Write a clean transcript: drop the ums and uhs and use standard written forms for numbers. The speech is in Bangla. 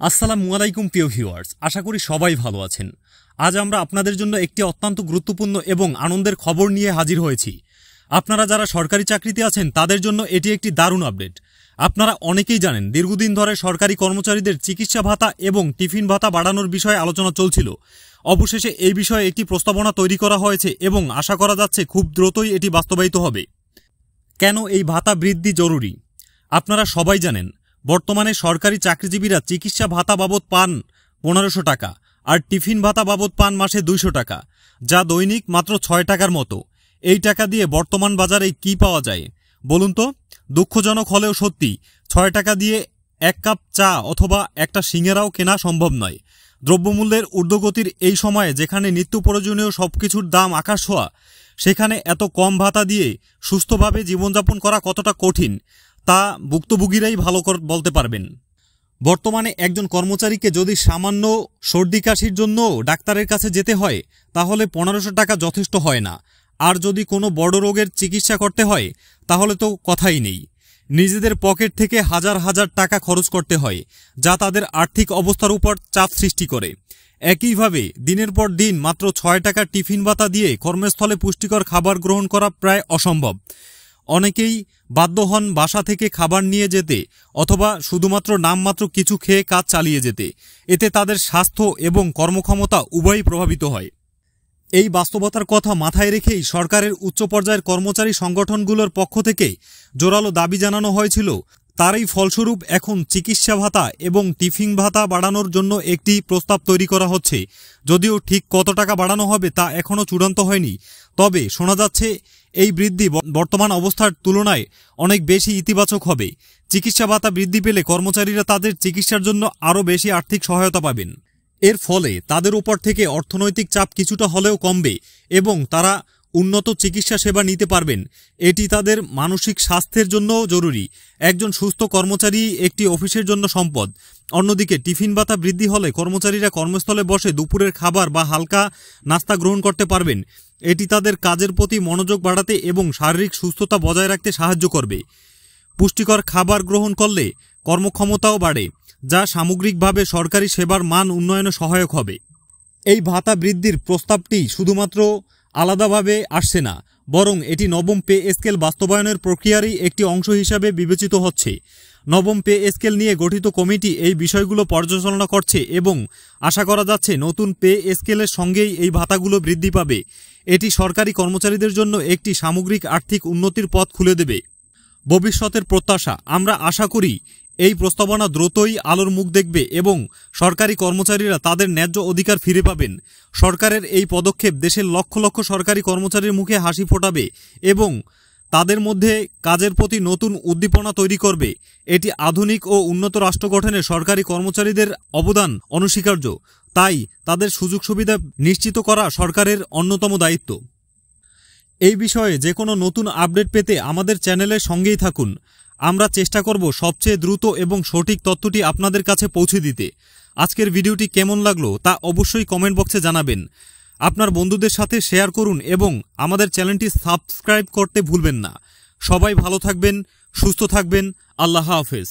আসসালামু আলাইকুম প্রিয় ভিউয়ার্স, আশা করি সবাই ভালো আছেন। আজ আমরা আপনাদের জন্য একটি অত্যন্ত গুরুত্বপূর্ণ এবং আনন্দের খবর নিয়ে হাজির হয়েছি। আপনারা যারা সরকারি চাকরিতে আছেন তাদের জন্য এটি একটি দারুণ আপডেট। আপনারা অনেকেই জানেন, দীর্ঘদিন ধরে সরকারি কর্মচারীদের চিকিৎসা ভাতা এবং টিফিন ভাতা বাড়ানোর বিষয়ে আলোচনা চলছিল। অবশেষে এই বিষয়ে একটি প্রস্তাবনা তৈরি করা হয়েছে এবং আশা করা যাচ্ছে খুব দ্রুতই এটি বাস্তবায়িত হবে। কেন এই ভাতা বৃদ্ধি জরুরি? আপনারা সবাই জানেন, বর্তমানে সরকারি চাকরিজীবীরা চিকিৎসা ভাতা বাবদ পান 1500 টাকা, আর টিফিন ভাতা বাবদ পান মাসে 200 টাকা, যা দৈনিক মাত্র 6 টাকার মতো। এই টাকা দিয়ে বর্তমান বাজারে কি পাওয়া যায় বলুন তো? দুঃখজনক হলেও সত্যি, 6 টাকা দিয়ে এক কাপ চা অথবা একটা সিঙ্গারাও কেনা সম্ভব নয়। দ্রব্যমূল্যের ঊর্ধ্বগতির এই সময়ে যেখানে নিত্য প্রয়োজনীয় সবকিছুর দাম আকাশ ছোঁয়া, সেখানে এত কম ভাতা দিয়ে সুস্থভাবে জীবনযাপন করা কতটা কঠিন তা ভুক্তভোগীরাই ভালো বলতে পারবেন। বর্তমানে একজন কর্মচারীকে যদি সামান্য সর্দি কাশির জন্য ডাক্তারের কাছে যেতে হয়, তাহলে 1500 টাকা যথেষ্ট হয় না। আর যদি কোনো বড় রোগের চিকিৎসা করতে হয়, তাহলে তো কথাই নেই। নিজেদের পকেট থেকে হাজার হাজার টাকা খরচ করতে হয়, যা তাদের আর্থিক অবস্থার উপর চাপ সৃষ্টি করে। একইভাবে দিনের পর দিন মাত্র 6 টাকা টিফিন ভাতা দিয়ে কর্মস্থলে পুষ্টিকর খাবার গ্রহণ করা প্রায় অসম্ভব। অনেকেই বাধ্য হন বাসা থেকে খাবার নিয়ে যেতে অথবা শুধুমাত্র নামমাত্র কিছু খেয়ে কাজ চালিয়ে যেতে। এতে তাদের স্বাস্থ্য এবং কর্মক্ষমতা উভয়ই প্রভাবিত হয়। এই বাস্তবতার কথা মাথায় রেখেই সরকারের উচ্চ পর্যায়ের কর্মচারী সংগঠনগুলোর পক্ষ থেকে জোরালো দাবি জানানো হয়েছিল। তারই ফলস্বরূপ এখন চিকিৎসা ভাতা এবং টিফিন ভাতা বাড়ানোর জন্য একটি প্রস্তাব তৈরি করা হচ্ছে। যদিও ঠিক কত টাকা বাড়ানো হবে তা এখনও চূড়ান্ত হয়নি, তবে শোনা যাচ্ছে এই বৃদ্ধি বর্তমান অবস্থার তুলনায় অনেক বেশি ইতিবাচক হবে। চিকিৎসা ভাতা বৃদ্ধি পেলে কর্মচারীরা তাদের চিকিৎসার জন্য আরও বেশি আর্থিক সহায়তা পাবেন। এর ফলে তাদের উপর থেকে অর্থনৈতিক চাপ কিছুটা হলেও কমবে এবং তারা উন্নত চিকিৎসা সেবা নিতে পারবেন। এটি তাদের মানসিক স্বাস্থ্যের জন্যও জরুরি। একজন সুস্থ কর্মচারী একটি অফিসের জন্য সম্পদ। অন্যদিকে টিফিন ভাতা বৃদ্ধি হলে কর্মচারীরা কর্মস্থলে বসে দুপুরের খাবার বা হালকা নাস্তা গ্রহণ করতে পারবেন। এটি তাদের কাজের প্রতি মনোযোগ বাড়াতে এবং শারীরিক সুস্থতা বজায় রাখতে সাহায্য করবে। পুষ্টিকর খাবার গ্রহণ করলে কর্মক্ষমতাও বাড়ে, যা সামগ্রিকভাবে সরকারি সেবার মান উন্নয়নে সহায়ক হবে। এই ভাতা বৃদ্ধির প্রস্তাবটি শুধুমাত্র আলাদাভাবে আসছে না, বরং এটি নবম পে স্কেল বাস্তবায়নের প্রক্রিয়ারই একটি অংশ হিসাবে বিবেচিত হচ্ছে। নবম পে স্কেল নিয়ে গঠিত কমিটি এই বিষয়গুলো পর্যালোচনা করছে এবং আশা করা যাচ্ছে নতুন পে স্কেলের সঙ্গেই এই ভাতাগুলো বৃদ্ধি পাবে। এটি সরকারি কর্মচারীদের জন্য একটি সামগ্রিক আর্থিক উন্নতির পথ খুলে দেবে। ভবিষ্যতের প্রত্যাশা, আমরা আশা করি এই প্রস্তাবনা দ্রুতই আলোর মুখ দেখবে এবং সরকারি কর্মচারীরা তাদের ন্যায্য অধিকার ফিরে পাবেন। সরকারের এই পদক্ষেপ দেশের লক্ষ লক্ষ সরকারি কর্মচারীর মুখে হাসি ফোটাবে এবং তাদের মধ্যে কাজের প্রতি নতুন উদ্দীপনা তৈরি করবে। এটি আধুনিক ও উন্নত রাষ্ট্র গঠনে সরকারি কর্মচারীদের অবদান অনস্বীকার্য, তাই তাদের সুযোগ সুবিধা নিশ্চিত করা সরকারের অন্যতম দায়িত্ব। এই বিষয়ে যে কোনো নতুন আপডেট পেতে আমাদের চ্যানেলের সঙ্গেই থাকুন। আমরা চেষ্টা করব সবচেয়ে দ্রুত এবং সঠিক তথ্যটি আপনাদের কাছে পৌঁছে দিতে। আজকের ভিডিওটি কেমন লাগলো তা অবশ্যই কমেন্ট বক্সে জানাবেন। আপনার বন্ধুদের সাথে শেয়ার করুন এবং আমাদের চ্যানেলটি সাবস্ক্রাইব করতে ভুলবেন না। সবাই ভালো থাকবেন, সুস্থ থাকবেন। আল্লাহ হাফেজ।